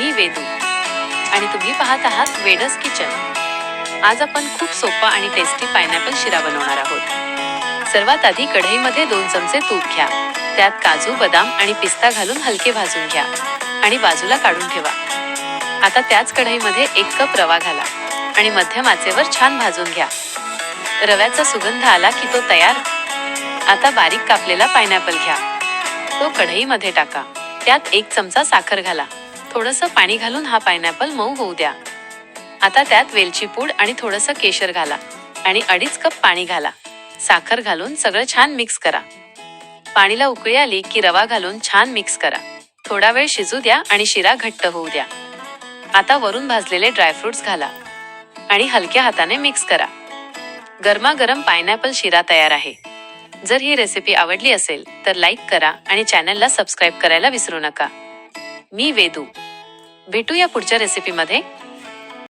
मी वेदू आणि तुम्ही पाहत आहात वेडस किचन। आज आपण खूप सोपा आणि टेस्टी पायनॅपल शिरा बनवणार आहोत। सर्वात आधी कढईमध्ये 2 चमचे तूप घ्या। त्यात काजू, बदाम आणि पिस्ता घालून हलके भाजून घ्या आणि बाजूला काढून ठेवा। आता त्याच कढईमध्ये 1 कप रवा घाला आणि मध्यम आचेवर छान भाजून घ्या। रव्याचा सुगंध आला की तो तयार। आता बारीक कापलेला पायनॅपल घ्या, तो कढईमध्ये टाका। त्यात 1 चमचा साखर घाला। थोडंसं पाणी घालून हा पायनॅपल मऊ होऊ द्या। आता त्यात वेलची पूड आणि थोडंसं केशर घाला आणि 2.5 कप पाणी घाला। साखर घालून सगळं छान मिक्स करा। पाणीला उकळी आली की रवा घालून छान मिक्स करा। थोडा वेळ शिजू द्या आणि शिरा घट्ट होऊ द्या। आता वरून भाजलेले ड्रायफ्रुट्स घाला आणि हलक्या हाताने मिक्स करा। गरमागरम पायनॅपल शिरा तयार आहे। जर ही रेसिपी आवडली असेल तर लाईक करा आणि चॅनलला सबस्क्राईब करायला विसरू नका। मी वेदू, भेटूया पुढच्या रेसिपीमध्ये।